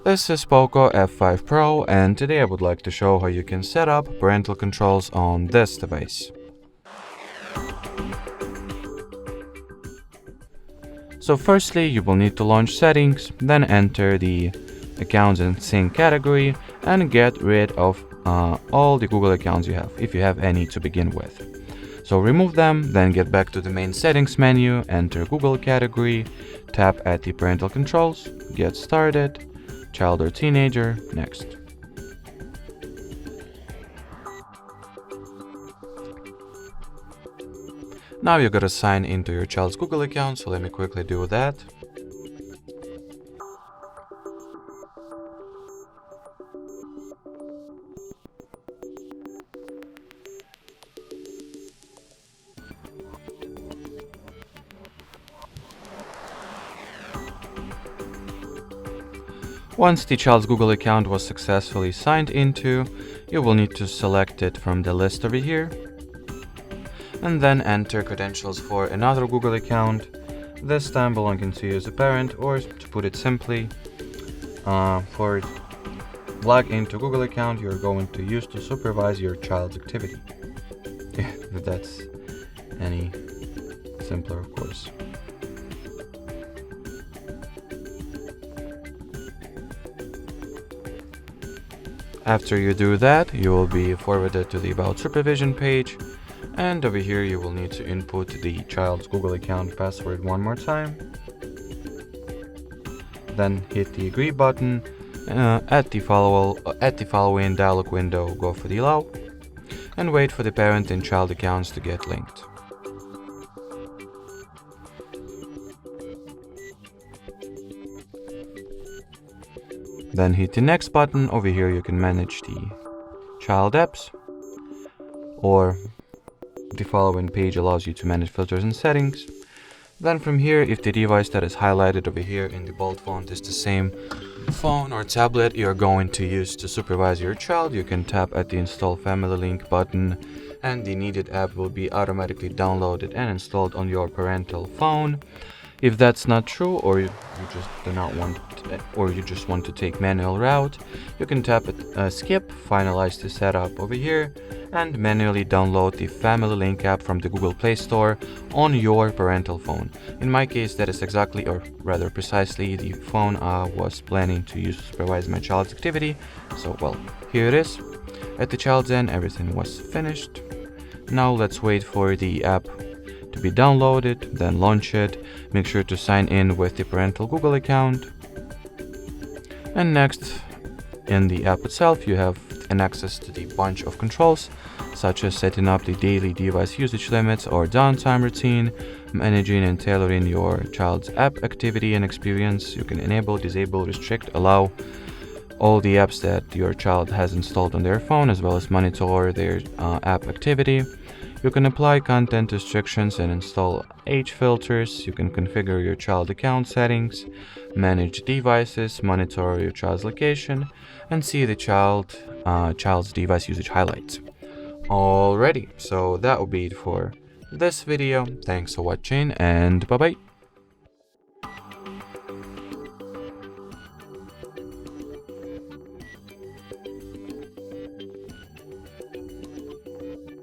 This is POCO F5 Pro, and today I would like to show how you can set up parental controls on this device. So firstly, you will need to launch settings, then enter the accounts and sync category and get rid of all the Google accounts you have, if you have any to begin with. So remove them, then get back to the main settings menu, enter Google category, tap at the parental controls, get started, child or teenager, next. Now you gotta sign into your child's Google account, so let me quickly do that. Once the child's Google account was successfully signed into, you will need to select it from the list over here, and then enter credentials for another Google account, this time belonging to you as a parent, or to put it simply, for log into Google account you're going to use to supervise your child's activity. If that's any simpler, of course. After you do that, you will be forwarded to the About Supervision page, and over here you will need to input the child's Google account password one more time. Then hit the agree button. At the following dialog window, go for the allow, and wait for the parent and child accounts to get linked. Then hit the next button. Over here you can manage the child apps, or the following page allows you to manage filters and settings. Then from here, if the device that is highlighted over here in the bold font is the same phone or tablet you're going to use to supervise your child, you can tap at the install family link button, and the needed app will be automatically downloaded and installed on your parental phone. If that's not true, or you just do not want or you just want to take manual route, you can tap at skip, finalize the setup over here, and manually download the Family Link app from the Google Play Store on your parental phone. In my case, that is exactly, or rather precisely, the phone I was planning to use to supervise my child's activity. So well, here it is. At the child's end, everything was finished. Now let's wait for the app to be downloaded, then launch it. Make sure to sign in with the parental Google account. And next, in the app itself, you have an access to the bunch of controls, such as setting up the daily device usage limits or downtime routine, managing and tailoring your child's app activity and experience. You can enable, disable, restrict, allow all the apps that your child has installed on their phone, as well as monitor their app activity. You can apply content restrictions and install age filters. You can configure your child account settings, manage devices, monitor your child's location, and see the child's device usage highlights. Alrighty, so that will be it for this video. Thanks for watching, and bye bye.